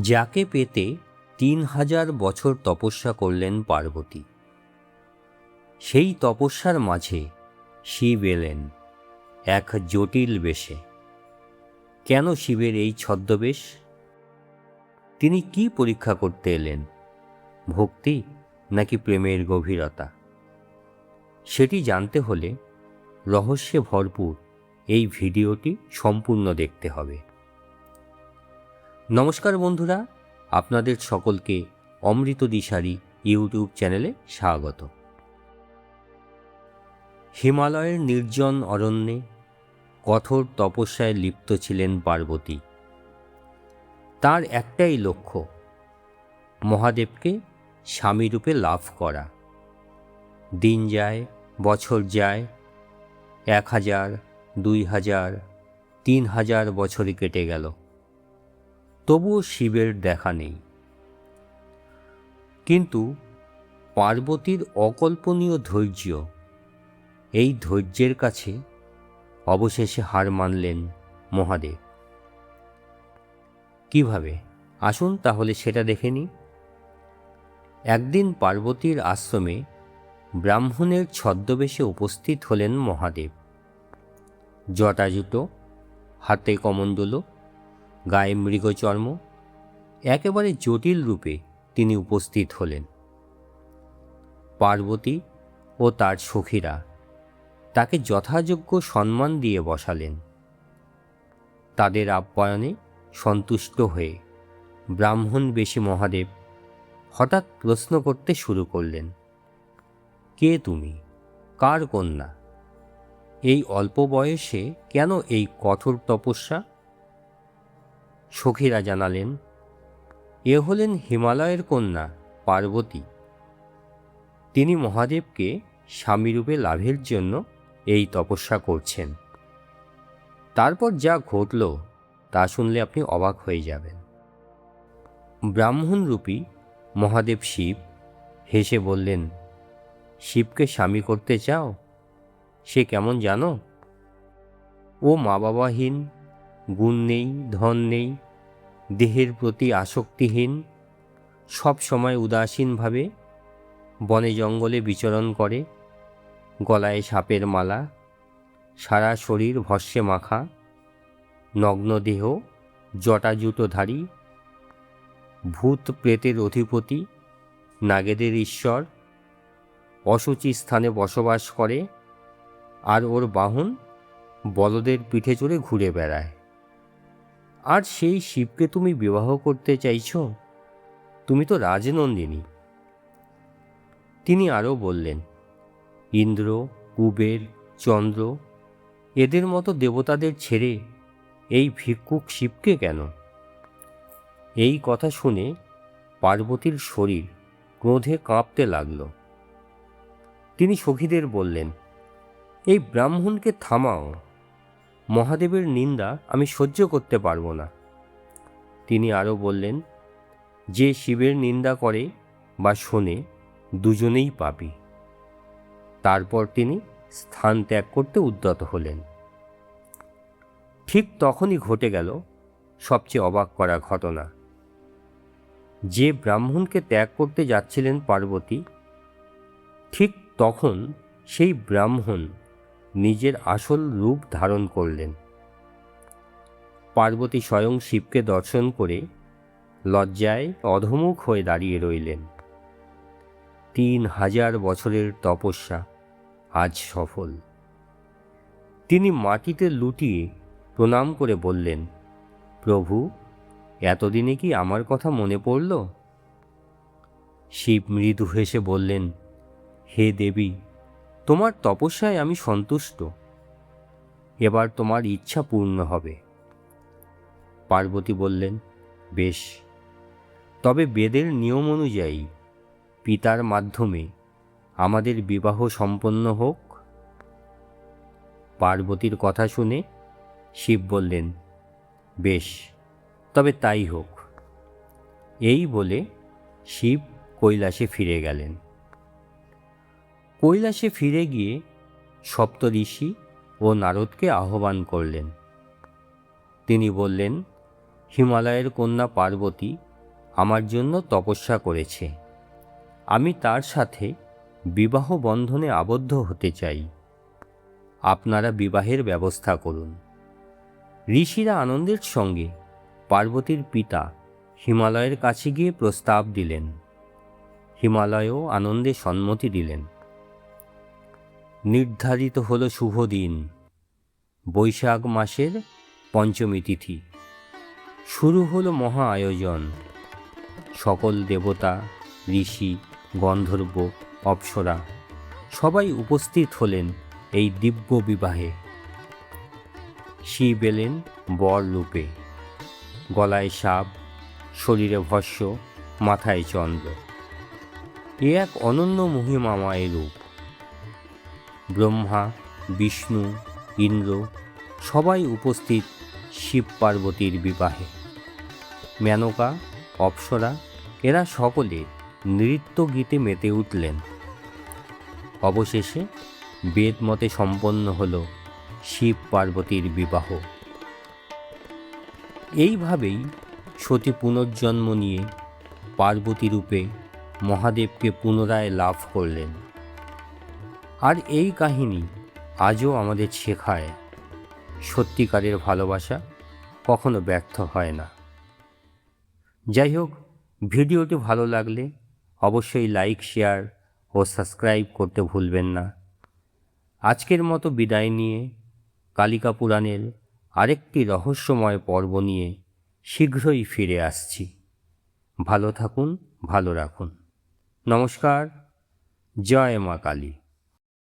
যাকে পেতে ৩,০০০ বছর তপস্যা করলেন পার্বতী। সেই তপস্যার মাঝে শিব এলেন এক জটিল বেশে। কেন শিবের এই ছদ্মবেশ? তিনি কি পরীক্ষা করতে এলেন? ভক্তি নাকি প্রেমের গভীরতা? সেটি জানতে হলে রহস্যে ভরপুর এই ভিডিওটি সম্পূর্ণ দেখতে হবে। নমস্কার বন্ধুরা, আপনাদের সকলকে অমৃত দিশারি ইউটিউব চ্যানেলে স্বাগত। হিমালয়ের নির্জন অরণ্যে কঠোর তপস্যায় লিপ্ত ছিলেন পার্বতী। তার একটাই লক্ষ্য, মহাদেবকে স্বামীরূপে লাভ করা। দিন যায়, বছর যায়, ১,০০০, ২,০০০, ৩,০০০ বছরই কেটে গেল, তবুও শিবের দেখা নেই। কিন্তু পার্বতীর অকল্পনীয় ধৈর্য, এই ধৈর্যের কাছে অবশেষে হার মানলেন মহাদেব। কিভাবে? আসুন তাহলে সেটা দেখে নিই। একদিন পার্বতীর আশ্রমে ব্রাহ্মণের ছদ্মবেশে উপস্থিত হলেন মহাদেব। জটাজুটো, হাতে কমণ্ডল, গায়ে মৃগচর্ম, একেবারে জটিল রূপে তিনি উপস্থিত হলেন। পার্বতী ও তার সখীরা তাকে যথাযোগ্য সম্মান দিয়ে বসালেন। তাদের আপ্যায়নে সন্তুষ্ট হয়ে ব্রাহ্মণবেশী মহাদেব হঠাৎ প্রশ্ন করতে শুরু করলেন, কে তুমি? কার কন্যা? এই অল্প বয়সে কেন এই কঠোর তপস্যা? সখীরা জানালেন, এ হলেন হিমালয়ের কন্যা পার্বতী। তিনি মহাদেবকে স্বামীরূপে লাভের জন্য এই তপস্যা করছেন। তারপর যা ঘটল তা শুনলে আপনি অবাক হয়ে যাবেন। ব্রাহ্মণরূপী মহাদেব শিব হেসে বললেন, শিবকে স্বামী করতে চাও? সে কেমন জানো? ও মা বাবাহীন, গুণ নেই, ধন নেই, দেহের প্রতি আসক্তিহীন, সব সময় উদাসীনভাবে বনে জঙ্গলে বিচরণ করে, গলায় সাপের মালা, সারা শরীর ভস্মে মাখা, নগ্ন দেহ, জটাজুটোধারী, ভূত প্রেতের অধিপতি, নাগেদের ঈশ্বর, অশুচি স্থানে বসবাস করে, আর ওর বাহন বলদের পিঠে চড়ে ঘুরে বেড়ায়। আর সেই শিবকে তুমি বিবাহ করতে চাইছ? তুমি তো রাজনন্দিনী। তিনি আরও বললেন, ইন্দ্র, কুবের, চন্দ্র এদের মতো দেবতাদের ছেড়ে এই ভিক্ষুক শিবকে কেন? এই কথা শুনে পার্বতীর শরীর ক্রোধে কাঁপতে লাগল। তিনি সখীদের বললেন, এই ব্রাহ্মণকে থামাও, মহাদেবের নিন্দা আমি সহ্য করতে পারব না। তিনি আরও বললেন, যে শিবের নিন্দা করে বা শোনে দুজনেই পাপী। তারপর তিনি স্থান ত্যাগ করতে উদ্যত হলেন। ঠিক তখনই ঘটে গেল সবচেয়ে অবাক করা ঘটনা। যে ব্রাহ্মণকে ত্যাগ করতে যাচ্ছিলেন পার্বতী, ঠিক তখন সেই ব্রাহ্মণ নিজের আসল রূপ ধারণ করলেন। পার্বতী স্বয়ং শিবকে দর্শন করে লজ্জায় অধমুখ হয়ে দাঁড়িয়ে রইলেন। ৩,০০০ বছরের তপস্যা আজ সফল। তিনি মাটিতে লুটিয়ে প্রণাম করে বললেন, প্রভু, এতদিনে কি আমার কথা মনে পড়ল? শিব মৃদু হেসে বললেন, হে দেবী, তোমার তপস্যায় আমি সন্তুষ্ট। এবার তোমার ইচ্ছা পূর্ণ হবে। পার্বতী বললেন, বেশ, তবে বেদের নিয়ম অনুযায়ী পিতার মাধ্যমে আমাদের বিবাহ সম্পন্ন হোক। পার্বতীর কথা শুনে শিব বললেন, বেশ, তবে তাই হোক। এই বলে শিব কৈলাসে ফিরে গেলেন। কৈলাসে ফিরে গিয়ে সপ্তঋষি ও নারদকে আহ্বান করলেন। তিনি বললেন, হিমালয়ের কন্যা পার্বতী আমার জন্য তপস্যা করেছে। আমি তার সাথে বিবাহ বন্ধনে আবদ্ধ হতে চাই। আপনারা বিবাহের ব্যবস্থা করুন। ঋষিরা আনন্দের সঙ্গে পার্বতীর পিতা হিমালয়ের কাছে গিয়ে প্রস্তাব দিলেন। হিমালয়ও আনন্দে সম্মতি দিলেন। নির্ধারিত হল শুভ দিন, বৈশাখ মাসের পঞ্চমী তিথি। শুরু হলো মহা আয়োজন। সকল দেবতা, ঋষি, গন্ধর্ব, অপ্সরা সবাই উপস্থিত হলেন এই দিব্য বিবাহে। শিব এলেন বর রূপে, গলায় সাপ, শরীরে ভস্য, মাথায় চন্দ্র। এ এক অনন্য মহিমাময় রূপ। ব্রহ্মা, বিষ্ণু, ইন্দ্র সবাই উপস্থিত শিব পার্বতীর বিবাহে। মেনকা, অপ্সরা এরা সকলে নৃত্য গীতে মেতে উঠলেন। অবশেষে বেদমতে সম্পন্ন হল শিব পার্বতীর বিবাহ। এইভাবেই সতী পুনর্জন্ম নিয়ে পার্বতী রূপে মহাদেবকে পুনরায় লাভ করলেন। আর এই কাহিনী আজও আমাদের শেখায় সত্যিকারের ভালোবাসা কখনো ব্যর্থ হয় না। যাই হোক, ভিডিওটি ভালো লাগলে অবশ্যই লাইক, শেয়ার ও সাবস্ক্রাইব করতে ভুলবেন না। আজকের মতো বিদায় নিয়ে কালিকা পুরাণের আরেকটি রহস্যময় পর্ব নিয়ে শীঘ্রই ফিরে আসছি। ভালো থাকুন, ভালো রাখুন। নমস্কার। জয় মা কালী।